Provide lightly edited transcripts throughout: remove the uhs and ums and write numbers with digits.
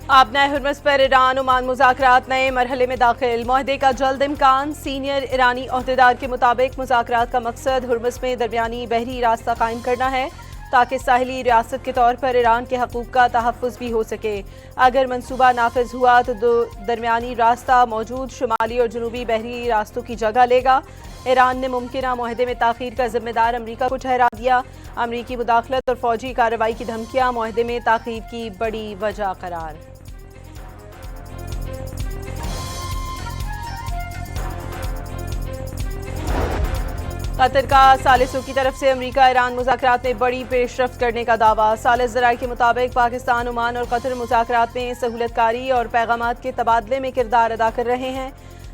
आपना हुर्मस पर Iran Oman मुज़ाकरात नए मरहले में दाखिल, मुआहदे का जल्द इम्कान। सीनियर ईरानी ओहदेदार के मुताबिक मुज़ाकरात का मकसद हुर्मस में दरमियानी बहरी रास्ता कायम करना है ताकि साहिली रियासत के तौर पर ईरान के हकूक़ का तहफ़्फ़ुज़ भी हो सके। अगर मनसूबा नाफिज हुआ तो दरमियानी रास्ता मौजूद शुमाली और जनूबी बहरी रास्तों की जगह लेगा। ईरान ने मुमकिन मुआहदे में ताख़ीर का जिम्मेदार अमरीका को ठहरा दिया। अमरीकी मुदाखलत और फौजी कार्रवाई की धमकियाँ मुआहदे में ताख़ीर की बड़ी वजह करार। कतर का सालिसों की तरफ से अमरीका ईरान मुज़ाकरात में बड़ी पेशरफ्त करने का दावा। सालिस ज़राए के मुताबिक पाकिस्तान, ओमान और कतर मुज़ाकरात में सहूलतकारी और पैगामात के तबादले में किरदार अदा कर रहे हैं।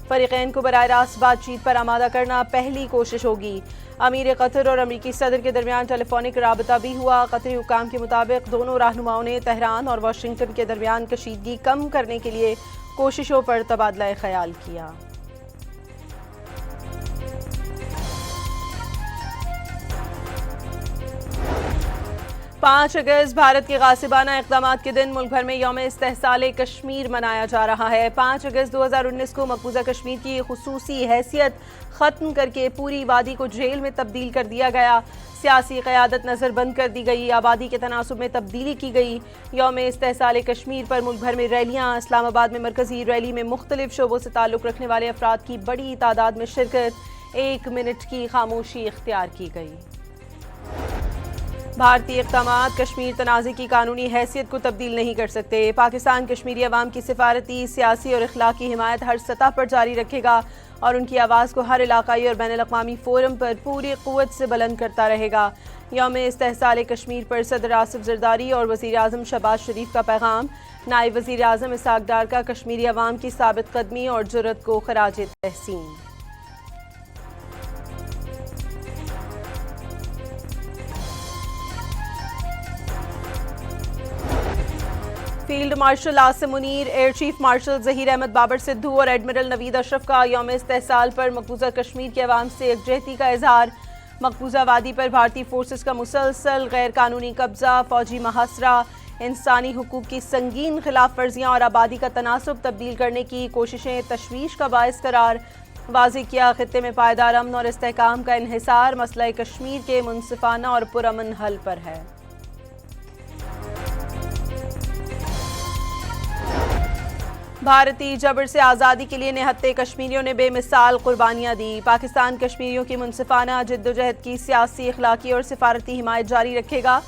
फ़रीक़ैन को बराह रास्त बातचीत पर आमादा करना पहली कोशिश होगी। अमीर कतर और अमरीकी सदर के दरमियान टेलीफोनिक राबता भी हुआ। कतरी हुकाम के मुताबिक दोनों रहनुमाओं ने तेहरान और वाशिंगटन के दरमियान कशीदगी कम करने के लिए कोशिशों पर तबादला ख्याल किया। 5 अगस्त भारत के गासिबाना इक़दामात के दिन मुल्क भर में यौम इस्तेहसाल कश्मीर मनाया जा रहा है। 5 अगस्त 2019 को मकबूजा कश्मीर की खुसूसी हैसियत ख़त्म करके पूरी वादी को जेल में तब्दील कर दिया गया। सियासी क़यादत नज़रबंद कर दी गई। आबादी के तनासुब में तब्दीली की गई। यौम इस्तेहसाल कश्मीर पर मुल्क भर में रैलियाँ। इस्लामाबाद में मरकज़ी रैली में मुख्तलिफ शोबों से ताल्लुक़ रखने वाले अफराद की बड़ी तादाद में शिरकत। 1 मिनट की खामोशी इख्तियार की गई। भारतीय इक़दामात कश्मीर तनाज़े की कानूनी हैसियत को तब्दील नहीं कर सकते। पाकिस्तान कश्मीरी अवाम की सिफारती, सियासी और अखलाकी हिमायत हर सतह पर जारी रखेगा और उनकी आवाज़ को हर इलाकाई और बैनुल-अक़वामी फ़ोरम पर पूरी क़ुव्वत से बुलंद करता रहेगा। यौम इस्तेहसाल कश्मीर पर सदर आसिफ ज़रदारी और वज़ीर आज़म शहबाज शरीफ का पैगाम। नायब वज़ीर आज़म इसहाक़ डार का कश्मीरी अवाम की साबित कदमी और जुर्रत को ख़राज तहसीन। Field Marshal Asim Munir, Air Chief Marshal Zaheer Ahmed Babar Sidhu और एडमिरल नवीद अशरफ का यौम इस्तेहसाल पर मकबूजा कश्मीर के अवाम से यकजहती का इजहार। मकबूजा वादी पर भारतीय फोर्सेस का मुसलसल गैर कानूनी कब्जा, फौजी महासरा, इंसानी हुकूक की संगीन खिलाफ वर्जियाँ और आबादी का तनासुब तब्दील करने की कोशिशें तशवीश का बायस करार। वाज़ेह किया खित्ते में पायदार अमन और इस्तेहकाम का इन्हिसार मसला कश्मीर के मुनसिफाना और पुरअमन हल पर है। भारतीय जबर से आज़ादी के लिए निहत्ते कश्मीरियों ने बेमिसाल कुर्बानियाँ दी। पाकिस्तान कश्मीरियों की मुनसिफाना जिद्दोजहद की सियासी, अखलाकी और सिफारती हिमायत जारी रखेगा।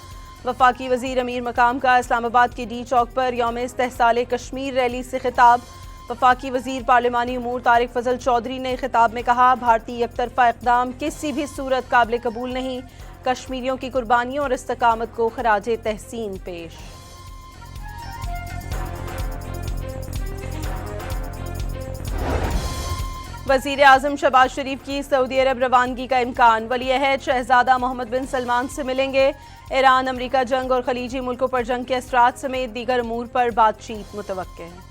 वफाकी वज़ीर अमीर मकाम का इस्लामाबाद के डी चौक पर यौम इस्तेहसाल कश्मीर रैली से खिताब। वफाकी वज़ीर पार्लिमानी उमूर तारिक फजल चौधरी ने खिताब में कहा, भारतीय एकतरफा इक़दाम किसी भी सूरत काबिल कबूल नहीं। कश्मीरियों की कुर्बानियों और इस्तकामत को खराज तहसीन पेश। वज़ीर आज़म शहबाज शरीफ की सऊदी अरब रवानगी का इम्कान। वली अहद शहजादा मोहम्मद बिन सलमान से मिलेंगे। ईरान अमरीका जंग और खलीजी मुल्कों पर जंग के असरात समेत दीगर अमूर पर बातचीत मुतवक्के है।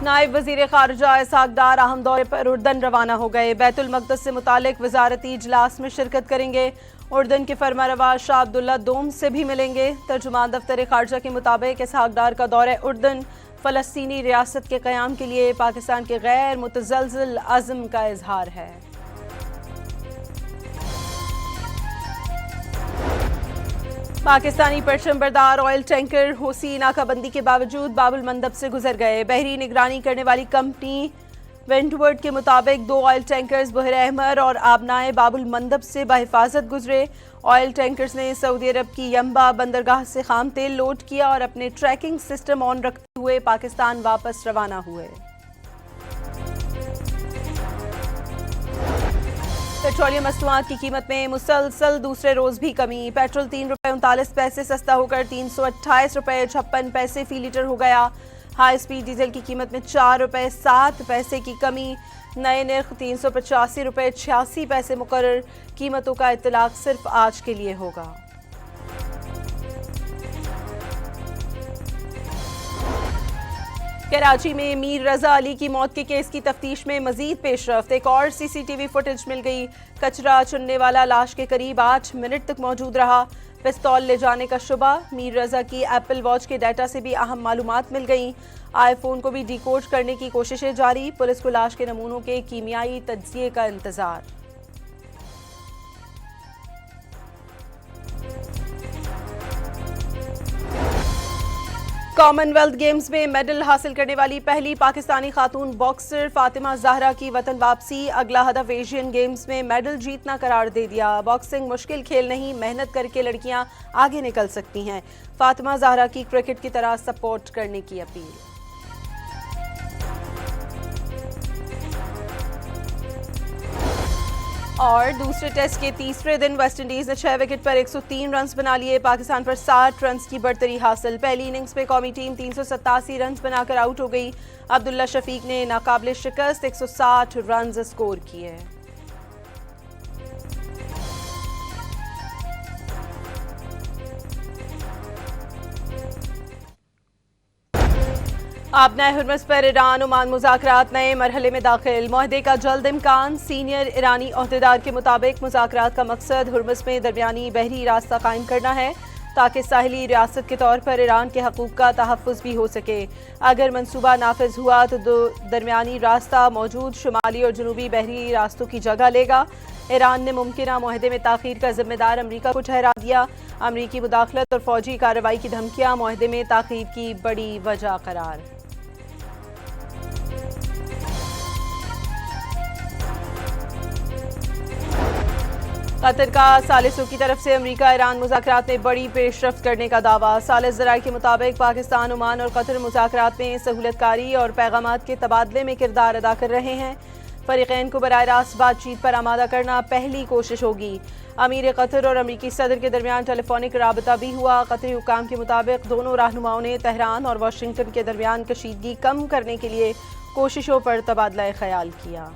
नायब वज़ीर ख़ारिजा इसहाक़ डार अहम दौरे पर उर्दन रवाना हो गए। बैतुल मक़दस से मुतालिक वज़ारती इजलास में शिरकत करेंगे। उर्दन के फरमारवा शाह अब्दुल्ला दोम से भी मिलेंगे। तर्जुमान दफ्तर ख़ारिजा के मुताबिक इसहाक़ डार का दौरा उर्दन फ़लस्तीनी रियासत के क़याम के लिए पाकिस्तान के गैर मुतज़लज़िल अज़्म का इजहार है। पाकिस्तानी परचम बरदार ऑयल टैंकर होसी नाकाबंदी के बावजूद बाबुल मंदब से गुजर गए। बहरी निगरानी करने वाली कंपनी वेंटवर्ड के मुताबिक 2 ऑयल टैंकर्स बहर अहमर और आबनाए बाबुल मंदब से बाहिफाजत गुजरे। ऑयल टैंकर्स ने सऊदी अरब की यंबा बंदरगाह से खाम तेल लोड किया और अपने ट्रैकिंग सिस्टम ऑन रखते हुए पाकिस्तान वापस रवाना हुए। पेट्रोलियम मसनूआत की कीमत में मुसलसल दूसरे रोज भी कमी। पेट्रोल 3 रुपये 39 पैसे सस्ता होकर 328 रुपये 56 पैसे फी लीटर हो गया। हाई स्पीड डीजल की कीमत में 4 रुपये 7 पैसे की कमी। नए नर्ख 385 रुपये 86 पैसे मुकर्रर। कीमतों का इत्तलाक सिर्फ आज के लिए होगा। कराची में मीर रजा अली की मौत के केस की तफ्तीश में मजीद पेशरफ्त। एक और सीसीटीवी फुटेज मिल गई। कचरा चुनने वाला लाश के करीब 8 मिनट तक मौजूद रहा। पिस्तौल ले जाने का शुबा। मीर रजा की एप्पल वॉच के डाटा से भी अहम मालूमात मिल गई। आईफोन को भी डिकोड करने की कोशिशें जारी। पुलिस को लाश के नमूनों के कीमियाई तज्जिए का इंतजार। कॉमनवेल्थ गेम्स में मेडल हासिल करने वाली पहली पाकिस्तानी खातून बॉक्सर फातिमा ज़हरा की वतन वापसी। अगला हदफ एशियन गेम्स में मेडल जीतना करार दे दिया। बॉक्सिंग मुश्किल खेल नहीं, मेहनत करके लड़कियां आगे निकल सकती हैं। फातिमा ज़हरा की क्रिकेट की तरह सपोर्ट करने की अपील। और दूसरे टेस्ट के तीसरे दिन वेस्टइंडीज ने 6 विकेट पर 103 रन बना लिए। पाकिस्तान पर 60 रन की बढ़तरी हासिल। पहली इनिंग्स में कौमी टीम 387 रन बनाकर आउट हो गई। अब्दुल्ला शफीक ने नाकाबिले शिकस्त 160 रन स्कोर किए। आबना हुर्मस पर ईरान ओमान मुज़ाकरात नए मरहले में दाखिल। मुआहदे का जल्द इम्कान। सीनियर ईरानी ओहदेदार के मुताबिक मुज़ाकरात का मकसद हुर्मस में दरमियानी बहरी रास्ता कायम करना है ताकि साहिली रियासत के तौर पर ईरान के हकूक़ का तहफ़्फ़ुज़ भी हो सके। अगर मनसूबा नाफिज हुआ तो दरमियानी रास्ता मौजूद शुमाली और जनूबी बहरी रास्तों की जगह लेगा। ईरान ने मुमकिना मुआहदे में ताख़ीर का जिम्मेदार अमरीका को ठहरा दिया। अमरीकी मुदाखलत और फौजी कार्रवाई की धमकियाँ मुआहदे में ताख़ीर की बड़ी वजह करार। कतर का सालिसों की तरफ से अमरीका ईरान मुज़ाकरात में बड़ी पेशरफ्त करने का दावा। सालिस ज़राए के मुताबिक पाकिस्तान, ओमान और कतर मुज़ाकरात में सहूलतकारी और पैगामात के तबादले में किरदार अदा कर रहे हैं। फ़रीक़ैन को बराह रास्त बातचीत पर आमादा करना पहली कोशिश होगी। अमीर कतर और अमरीकी सदर के दरमियान टेलीफोनिक राबता भी हुआ। कतरी हुकाम के मुताबिक दोनों रहनुमाओं ने तेहरान और वाशिंगटन के दरमियान कशीदगी कम करने के लिए कोशिशों पर तबादला ख्याल किया।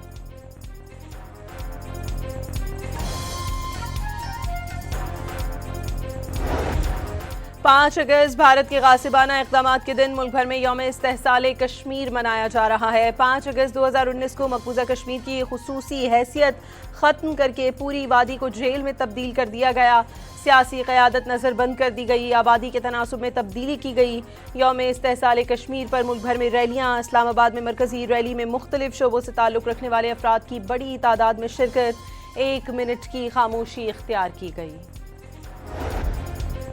5 अगस्त भारत के गासिबाना इक़दामात के दिन मुल्क भर में यौम इस्तेहसाल कश्मीर मनाया जा रहा है। 5 अगस्त 2019 को मकबूजा कश्मीर की खुसूसी हैसियत ख़त्म करके पूरी वादी को जेल में तब्दील कर दिया गया। सियासी क़यादत नज़रबंद कर दी गई। आबादी के तनासुब में तब्दीली की गई। यौम इस्तेहसाल कश्मीर पर मुल्क भर में रैलियाँ। इस्लामाबाद में मरकज़ी रैली में मुख्तलिफ शोबों से ताल्लुक़ रखने वाले अफराद की बड़ी तादाद में शिरकत। 1 मिनट की खामोशी इख्तियार की गई।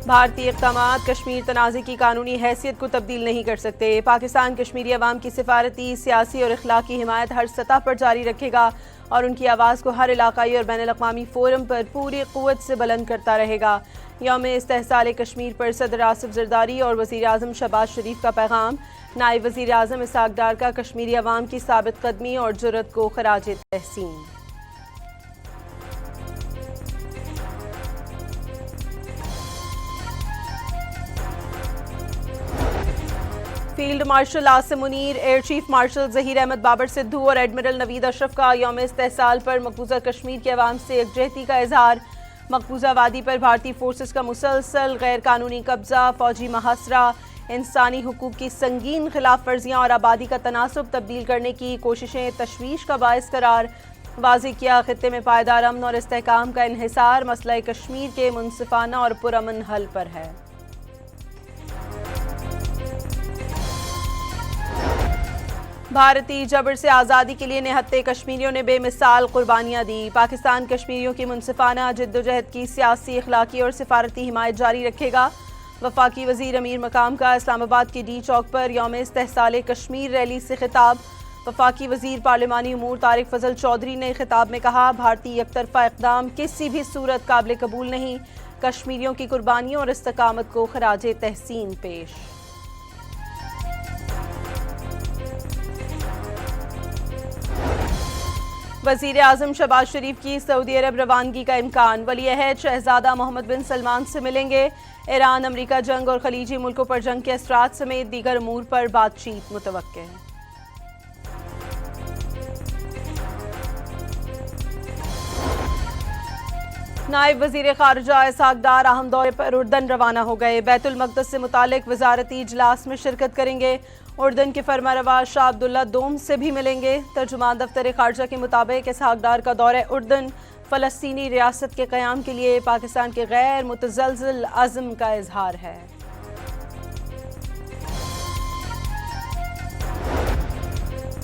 भारतीय इक़दामात कश्मीर तनाज़े की कानूनी हैसियत को तब्दील नहीं कर सकते। पाकिस्तान कश्मीरी अवाम की सिफारती, सियासी और अखलाकी हिमायत हर सतह पर जारी रखेगा और उनकी आवाज़ को हर इलाकाई और बैनुल अक़वामी फ़ोरम पर पूरी क़ुव्वत से बुलंद करता रहेगा। यौम इस्तेहसाल कश्मीर पर सदर आसिफ ज़रदारी और वज़ीर आज़म शहबाज शरीफ का पैगाम। नायब वज़ीर आज़म इसहाक़ डार का कश्मीरी अवाम की साबित कदमी और जुर्रत को ख़राज तहसीन। Field Marshal Asim Munir, Air Chief Marshal Zaheer Ahmed Babar Sidhu और एडमिरल नवीद अशरफ का यौम इस्तेहसाल पर मकबूजा कश्मीर के अवाम से यकजहती का इजहार। मकबूजा वादी पर भारतीय फोर्सेस का मुसलसल गैर कानूनी कब्जा, फौजी महासरा, इंसानी हुकूक की संगीन खिलाफ वर्जियाँ और आबादी का तनासुब तब्दील करने की कोशिशें तशवीश का बायस करार। वाज़ेह किया खित्ते में पायदार अमन और इस्तेहकाम का इन्हिसार मसला कश्मीर के मुनसिफाना और पुरअमन हल पर है। भारतीय जबर से आज़ादी के लिए निहत्ते कश्मीरियों ने बेमिसाल कुर्बानियाँ दी। पाकिस्तान कश्मीरियों की मुनसिफाना जद्दोजहद की सियासी, अखलाकी और सिफारती हिमायत जारी रखेगा। वफाकी वज़ीर अमीर मकाम का इस्लामाबाद के डी चौक पर यौम इस्तेहसाल कश्मीर रैली से खिताब। वफाकी वज़ीर पार्लिमानी उमूर तारिक फजल चौधरी ने खिताब में कहा, भारतीय एकतरफा इक़दाम किसी भी सूरत काबिल कबूल नहीं। कश्मीरियों की कुर्बानियों और इस्तकामत को खराज तहसीन पेश। वज़ीर आज़म शहबाज शरीफ की सऊदी अरब रवानगी का इम्कान। वली अहद शहजादा मोहम्मद बिन सलमान से मिलेंगे। ईरान अमरीका जंग और खलीजी मुल्कों पर जंग के असरात समेत दीगर अमूर पर बातचीत मुतवक्के है। नायब वज़ीर ख़ारिजा इसहाक़ डार अहम दौरे पर उर्दन रवाना हो गए। बैतुल मक़दस से मुतालिक वज़ारती इजलास में शिरकत करेंगे। उर्दन के फरमारवा शाह अब्दुल्ला दोम से भी मिलेंगे। तर्जुमान दफ्तर खारजा के मुताबिक इसहाक डार का दौरा उर्दन फ़लस्तीनी रियासत के क़याम के लिए पाकिस्तान के गैर मुतज़लज़िल अज़्म का इजहार है।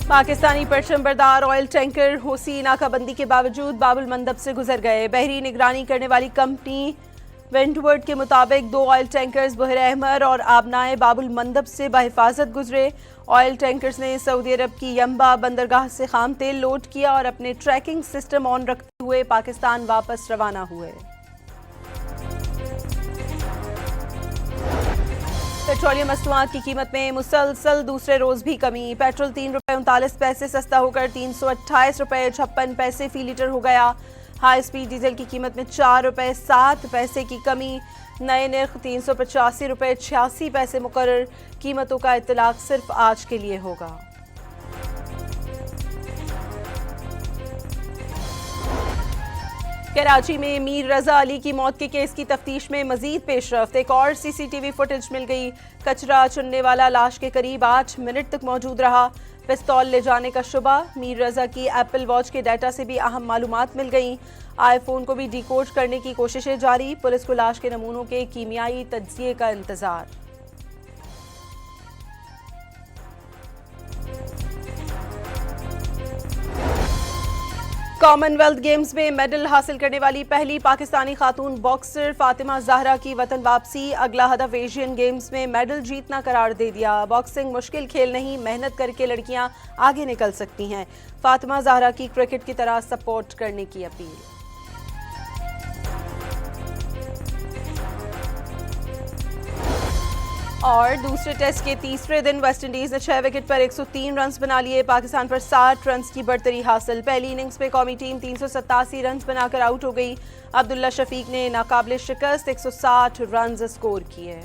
पाकिस्तानी परचमबरदार ऑयल टैंकर होसी नाकाबंदी के बावजूद बाबुल मंदब से गुजर गए। बहरी निगरानी करने वाली कंपनी वेंटवर्ड के मुताबिक 2 ऑयल टैंकर्स बहर अहमर और आबनाए बाबुल मंदब से बाहिफाजत गुजरे। ऑयल टैंकर्स ने सऊदी अरब की यंबा बंदरगाह से खाम तेल लोड किया और अपने ट्रैकिंग सिस्टम ऑन रखते हुए पाकिस्तान वापस रवाना हुए। पेट्रोलियम मसनूआत की कीमत में मुसलसल दूसरे रोज भी कमी। पेट्रोल ₹3.39 सस्ता होकर ₹328.56 फी लीटर हो गया। हाई स्पीड डीजल की कीमत में ₹4.07 की कमी। नए नर्ख ₹385.86 मुकर्रर। कीमतों का इत्तलाक सिर्फ आज के लिए होगा। कराची में मीर रजा अली की मौत के केस की तफ्तीश में मजीद पेशरफ्त। एक और CCTV फुटेज मिल गई। कचरा चुनने वाला लाश के करीब 8 मिनट तक मौजूद रहा। पिस्तौल ले जाने का शुबा। मीर रजा की एप्पल वॉच के डाटा से भी अहम मालूमात मिल गई। आईफोन को भी डिकोड करने की कोशिशें जारी। पुलिस को लाश के नमूनों के कीमियाई तज्जिए का इंतजार। कॉमनवेल्थ गेम्स में मेडल हासिल करने वाली पहली पाकिस्तानी खातून बॉक्सर फातिमा ज़हरा की वतन वापसी। अगला हदफ एशियन गेम्स में मेडल जीतना करार दे दिया। बॉक्सिंग मुश्किल खेल नहीं, मेहनत करके लड़कियां आगे निकल सकती हैं। फातिमा ज़हरा की क्रिकेट की तरह सपोर्ट करने की अपील। और दूसरे टेस्ट के तीसरे दिन वेस्टइंडीज ने 6 विकेट पर 103 रन बना लिए। पाकिस्तान पर 60 रन की बढ़तरी हासिल। पहली इनिंग्स में कौमी टीम 387 रन बनाकर आउट हो गई। अब्दुल्ला शफीक ने नाकाबिले शिकस्त 160 रन स्कोर किए।